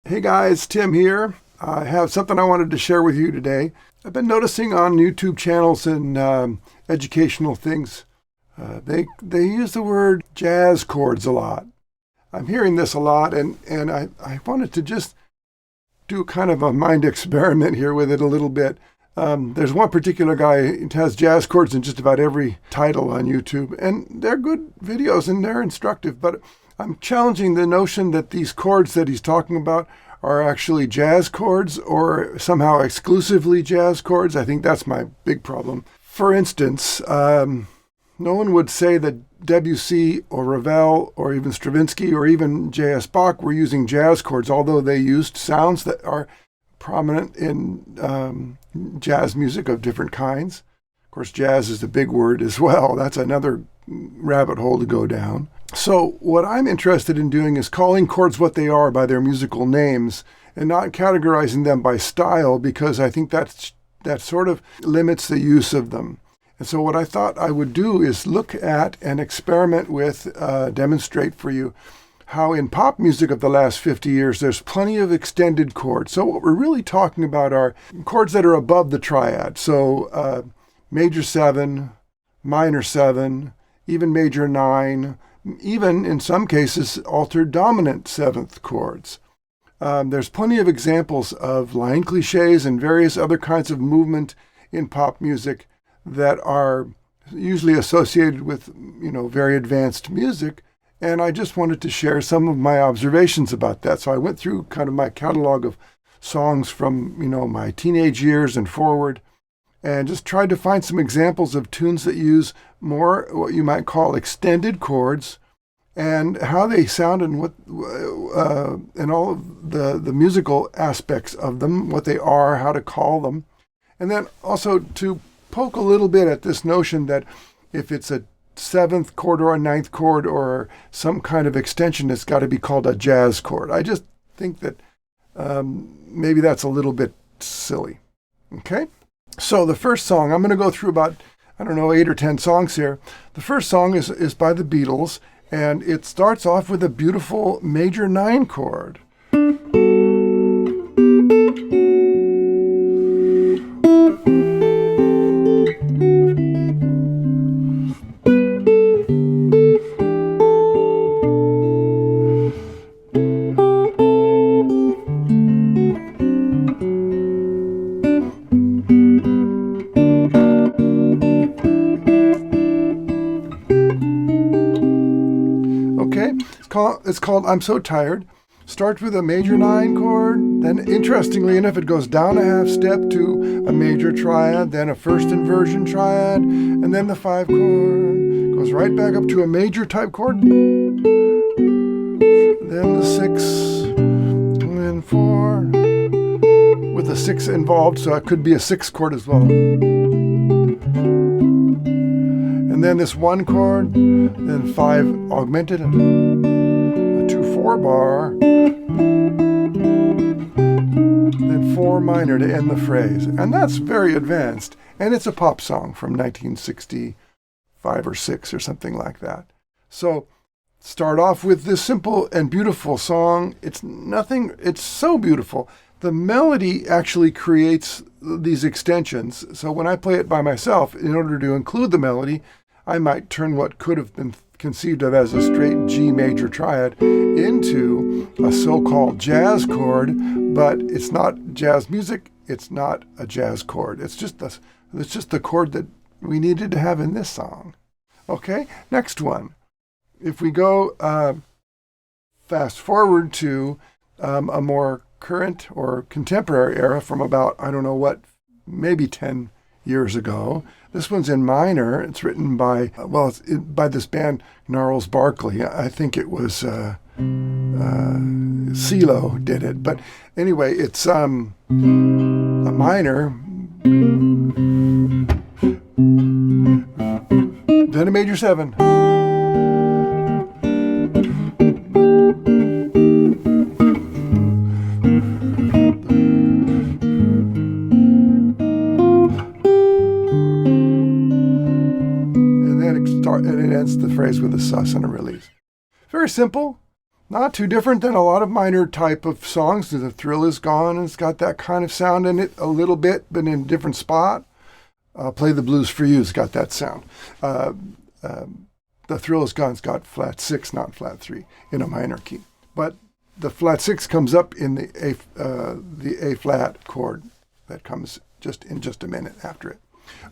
Hey guys, Tim here. I have something I wanted to share with you today. I've been noticing on YouTube channels and educational things, they use the word jazz chords a lot. I'm hearing this a lot, and I wanted to just do kind of a mind experiment here with it a little bit. There's one particular guy who has jazz chords in just about every title on YouTube, and they're good videos and they're instructive, but I'm challenging the notion that these chords that he's talking about are actually jazz chords or somehow exclusively jazz chords. I think that's my big problem. For instance, no one would say that Debussy or Ravel or even Stravinsky or even J.S. Bach were using jazz chords, although they used sounds that are prominent in jazz music of different kinds. Of course, jazz is a big word as well. That's another rabbit hole to go down. So what I'm interested in doing is calling chords what they are by their musical names and not categorizing them by style, because I think that sort of limits the use of them. And so what I thought I would do is look at and experiment with, demonstrate for you how in pop music of the last 50 years, there's plenty of extended chords. So what we're really talking about are chords that are above the triad. So major 7, minor 7, even major 9, even in some cases altered dominant 7th chords. There's plenty of examples of line cliches and various other kinds of movement in pop music that are usually associated with, very advanced music. And I just wanted to share some of my observations about that. So I went through kind of my catalog of songs from, my teenage years and forward, and just tried to find some examples of tunes that use more what you might call extended chords, and how they sound and what and all of the musical aspects of them, what they are, how to call them, and then also to poke a little bit at this notion that if it's a 7th chord or a 9th chord or some kind of extension, it's got to be called a jazz chord. I just think that maybe that's a little bit silly. Okay? So the first song, I'm going to go through about, 8 or 10 songs here. The first song is by the Beatles, and it starts off with a beautiful major 9 chord. It's called I'm So Tired. Starts with a major 9 chord, then interestingly enough it goes down a half step to a major triad, then a first inversion triad, and then the 5 chord goes right back up to a major type chord, then the 6, and then 4 with a 6 involved, so it could be a 6 chord as well. And then this 1 chord, then 5 augmented, and 4 bar, then 4 minor to end the phrase. And that's very advanced. And it's a pop song from 1965 or 6 or something like that. So start off with this simple and beautiful song. It's so beautiful. The melody actually creates these extensions. So when I play it by myself, in order to include the melody, I might turn what could have been conceived of as a straight G major triad into a so-called jazz chord, but it's not jazz music, it's not a jazz chord. It's just the chord that we needed to have in this song. Okay, next one. If we go fast forward to a more current or contemporary era from about, maybe 10 years ago. This one's in minor. It's written by, by this band, Gnarls, Barkley. I think it was CeeLo did it. But anyway, it's a minor, then a major 7. And it ends the phrase with a sus and a release. Very simple, Not too different than a lot of minor type of songs. The Thrill Is Gone, and it's got that kind of sound in it a little bit, but in a different spot. Play the Blues for You's got that sound. The Thrill Is Gone's got flat 6, not flat 3, in a minor key. But the flat 6 comes up in the A flat chord that comes in just a minute after it.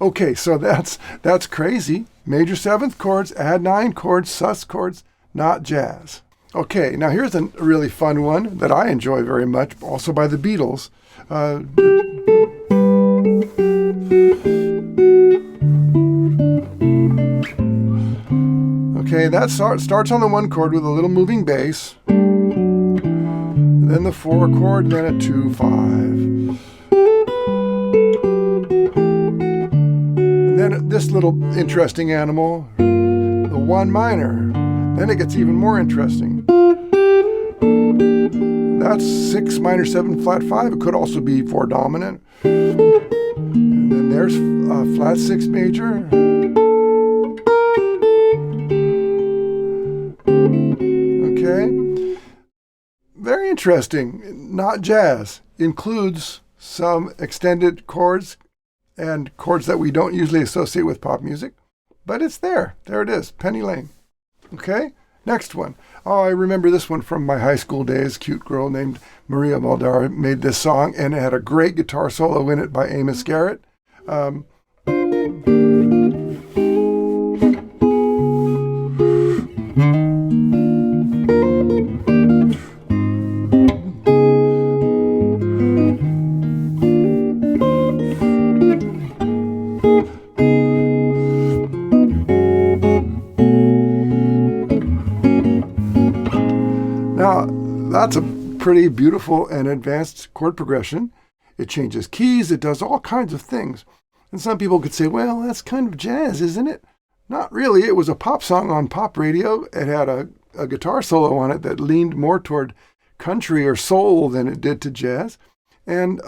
Okay, so that's crazy. Major 7th chords, add 9 chords, sus chords, not jazz. Okay, now here's a really fun one that I enjoy very much, also by the Beatles. Okay, that starts on the 1 chord with a little moving bass, then the 4 chord, then a 2, 5. And then this little interesting animal, the 1 minor. Then it gets even more interesting. That's 6 minor 7 flat 5. It could also be 4 dominant. And then there's flat 6 major. Okay. Very interesting. Not jazz. Includes some extended chords and chords that we don't usually associate with pop music. But it's there. There it is. Penny Lane. Okay, next one. Oh, I remember this one from my high school days. Cute girl named Maria Muldaur made this song, and it had a great guitar solo in it by Amos Garrett. That's a pretty beautiful and advanced chord progression. It changes keys. It does all kinds of things. And some people could say, well, that's kind of jazz, isn't it? Not really. It was a pop song on pop radio. It had a guitar solo on it that leaned more toward country or soul than it did to jazz. And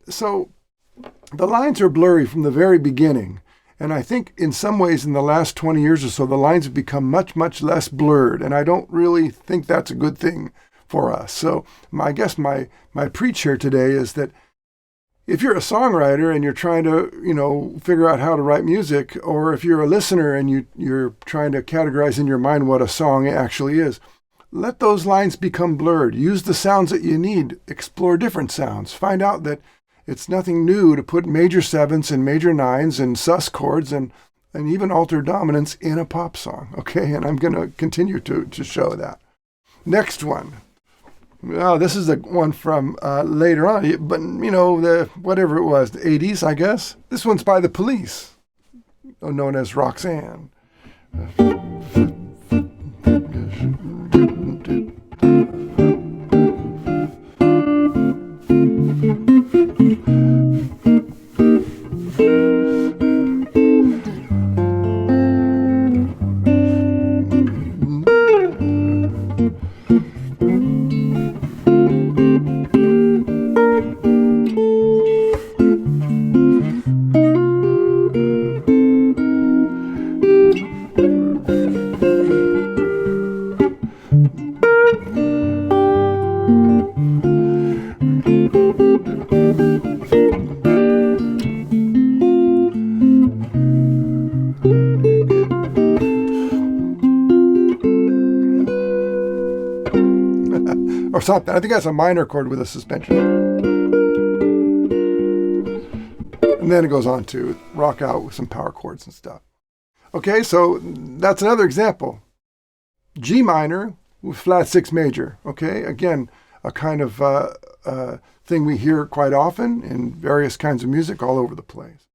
so the lines are blurry from the very beginning. And I think in some ways in the last 20 years or so, the lines have become much, much less blurred. And I don't really think that's a good thing for us. So I guess my preach here today is that if you're a songwriter and you're trying to, figure out how to write music, or if you're a listener and you're trying to categorize in your mind what a song actually is, let those lines become blurred. Use the sounds that you need. Explore different sounds. Find out that it's nothing new to put major 7s and major 9s and sus chords and even altered dominants in a pop song. Okay, and I'm going to continue to show that. Next one. Well, this is the one from later on, but whatever it was, the 80s, I guess. This one's by the Police, known as Roxanne. Or something. I think that's a minor chord with a suspension. And then it goes on to rock out with some power chords and stuff. Okay, so that's another example. G minor with flat 6 major. Okay, again, a kind of thing we hear quite often in various kinds of music all over the place.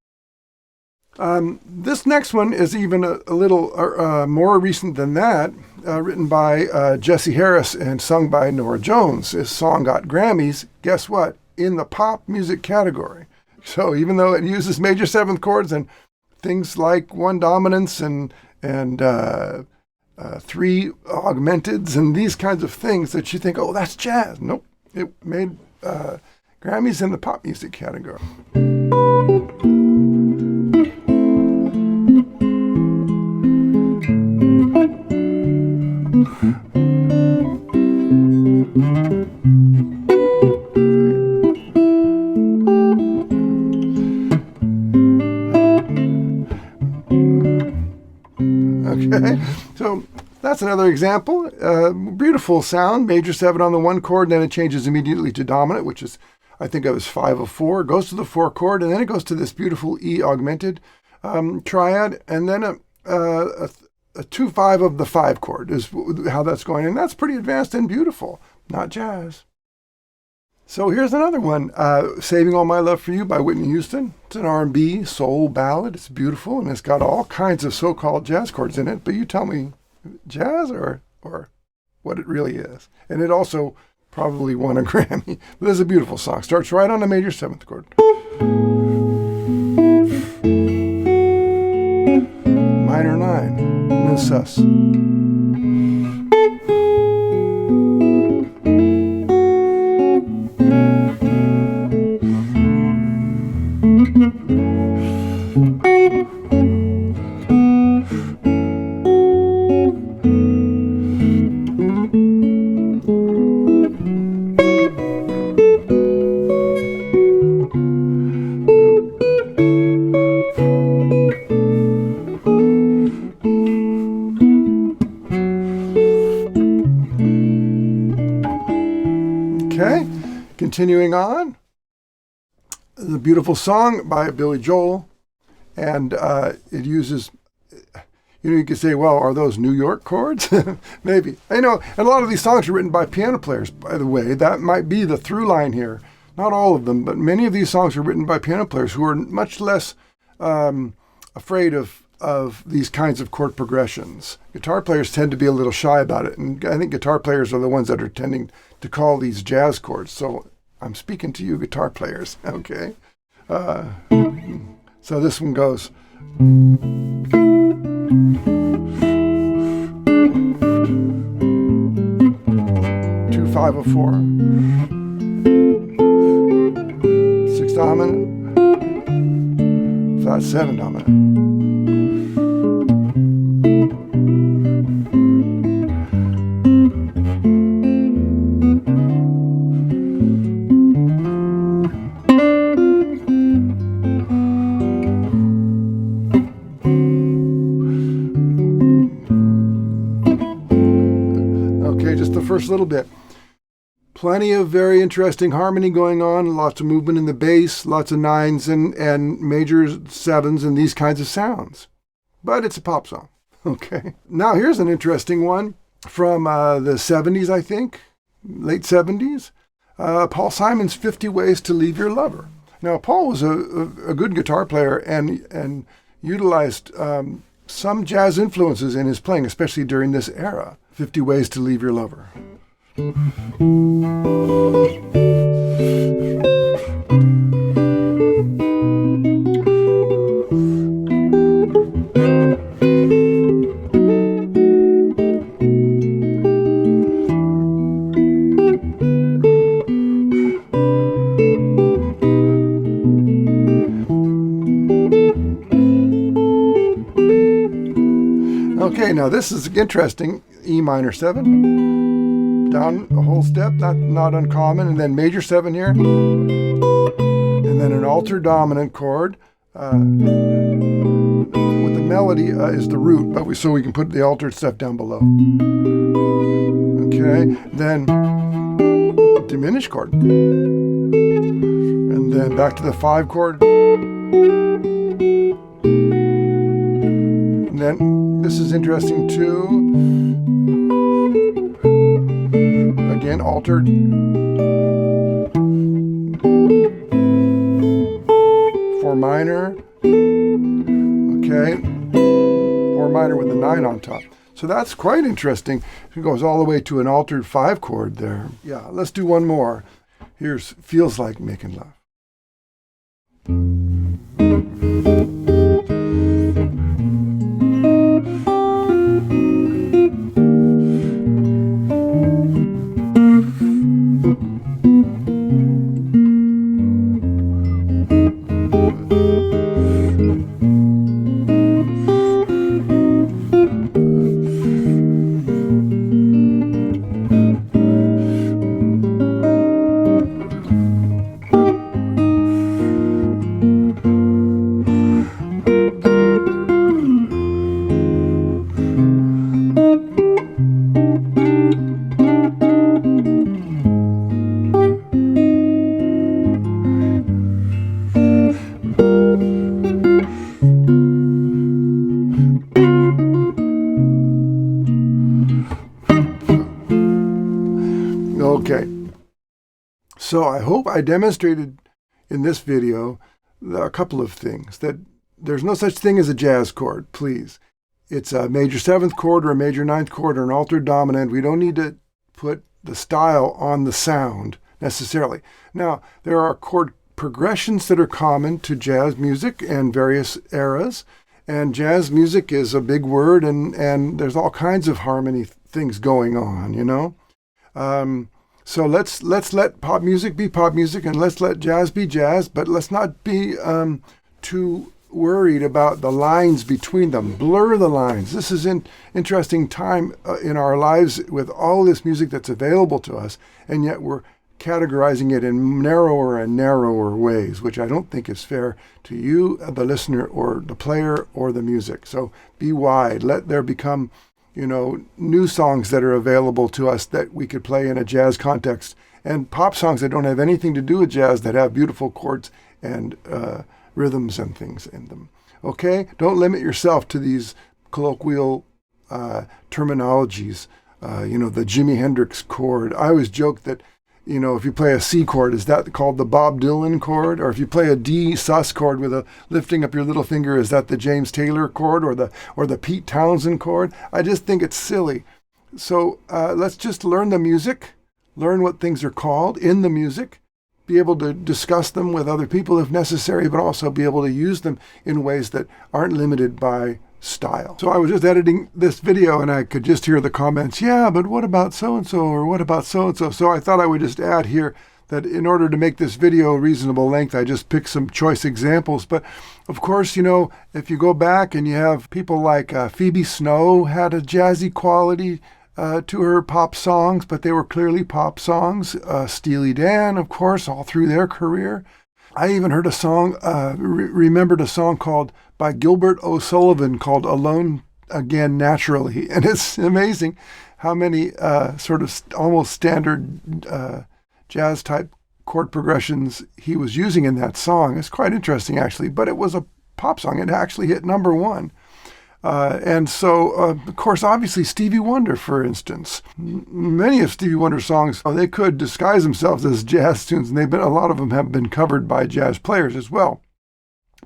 This next one is even a little more recent than that, written by Jesse Harris and sung by Nora Jones. This song got Grammys, guess what? In the pop music category. So even though it uses major 7th chords and things like 1 dominants and 3 augmenteds and these kinds of things that you think, oh, that's jazz. Nope. It made Grammys in the pop music category. Okay, so that's another example. Beautiful sound, major 7 on the 1 chord, and then it changes immediately to dominant, which is, I think it was 5 of 4. It goes to the 4 chord, and then it goes to this beautiful E augmented triad, and then a 2-5 of the 5 chord is how that's going. And that's pretty advanced and beautiful, not jazz. So here's another one, Saving All My Love for You by Whitney Houston. It's an R&B soul ballad. It's beautiful, and it's got all kinds of so-called jazz chords in it. But you tell me, jazz or what it really is. And it also probably won a Grammy. But it's a beautiful song. Starts right on the major 7th chord. Minor 9, and then sus. Okay, continuing on, the beautiful song by Billy Joel, and it uses, you could say, well, are those New York chords? Maybe. And a lot of these songs are written by piano players, by the way. That might be the through line here. Not all of them, but many of these songs are written by piano players who are much less afraid of these kinds of chord progressions. Guitar players tend to be a little shy about it, and I think guitar players are the ones that are tending to call these jazz chords. So I'm speaking to you guitar players, okay? So this one goes. 2-5 of 4. 6 dominant. Flat 7 dominant. First little bit. Plenty of very interesting harmony going on, lots of movement in the bass, lots of 9s and major 7s and these kinds of sounds. But it's a pop song. Okay. Now here's an interesting one from the 70s, I think, late 70s. Paul Simon's 50 Ways to Leave Your Lover. Now, Paul was a good guitar player and utilized some jazz influences in his playing, especially during this era. 50 Ways to Leave Your Lover. Okay, now this is interesting. E minor 7, down a whole step, not uncommon, and then major 7 here, and then an altered dominant chord with the melody is the root, but so we can put the altered stuff down below. Okay, then diminished chord, and then back to the 5 chord, and then this is interesting too. Again, altered. 4 minor. Okay. 4 minor with the 9 on top. So that's quite interesting. It goes all the way to an altered 5 chord there. Yeah, let's do one more. Here's Feels Like Making Love. So I hope I demonstrated in this video a couple of things. That there's no such thing as a jazz chord, please. It's a major 7th chord or a major 9th chord or an altered dominant. We don't need to put the style on the sound necessarily. Now, there are chord progressions that are common to jazz music and various eras. And jazz music is a big word, and there's all kinds of harmony things going on, you know. So let's let pop music be pop music, and let's let jazz be jazz, but let's not be too worried about the lines between them. Blur the lines. This is an interesting time in our lives with all this music that's available to us, and yet we're categorizing it in narrower and narrower ways, which I don't think is fair to you, the listener, or the player, or the music. So be wide. Let there become, new songs that are available to us that we could play in a jazz context, and pop songs that don't have anything to do with jazz that have beautiful chords and rhythms and things in them. Okay? Don't limit yourself to these colloquial terminologies. The Jimi Hendrix chord. I always joke that, if you play a C chord, is that called the Bob Dylan chord? Or if you play a D sus chord with a lifting up your little finger, is that the James Taylor chord or the Pete Townsend chord? I just think it's silly. So let's just learn the music, learn what things are called in the music, be able to discuss them with other people if necessary, but also be able to use them in ways that aren't limited by style. So I was just editing this video and I could just hear the comments, yeah, but what about so-and-so, or what about so-and-so? So I thought I would just add here that in order to make this video reasonable length, I just picked some choice examples. But of course, if you go back and you have people like Phoebe Snow had a jazzy quality to her pop songs, but they were clearly pop songs. Steely Dan, of course, all through their career. I even heard a song, remembered a song by Gilbert O'Sullivan called Alone Again Naturally. And it's amazing how many sort of almost standard jazz type chord progressions he was using in that song. It's quite interesting, actually, but it was a pop song. It actually hit #1. And so, of course, obviously Stevie Wonder, for instance. Many of Stevie Wonder's songs, they could disguise themselves as jazz tunes, and a lot of them have been covered by jazz players as well.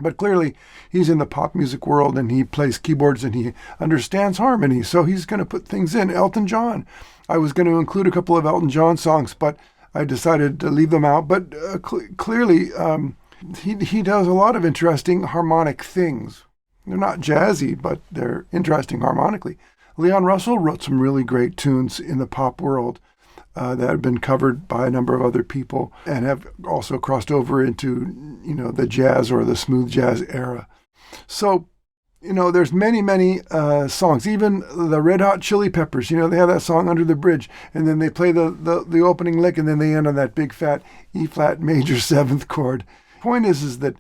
But clearly, he's in the pop music world, and he plays keyboards, and he understands harmony, so he's going to put things in. Elton John. I was going to include a couple of Elton John songs, but I decided to leave them out. But clearly, he does a lot of interesting harmonic things. They're not jazzy, but they're interesting harmonically. Leon Russell wrote some really great tunes in the pop world that have been covered by a number of other people and have also crossed over into, the jazz or the smooth jazz era. So, there's many, many songs. Even the Red Hot Chili Peppers, they have that song Under the Bridge, and then they play the opening lick, and then they end on that big fat E-flat major 7th chord. Point is that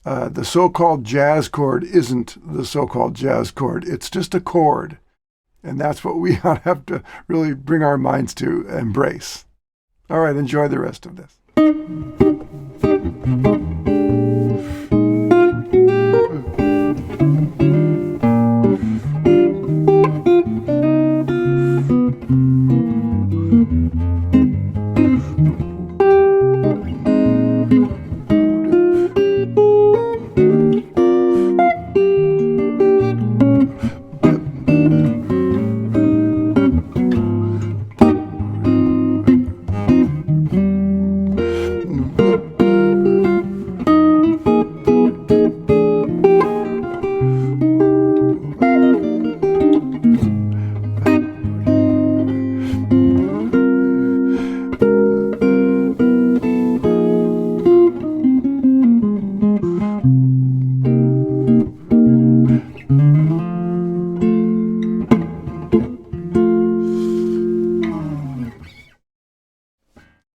the so-called jazz chord isn't the so-called jazz chord. It's just a chord. And that's what we have to really bring our minds to embrace. All right, enjoy the rest of this.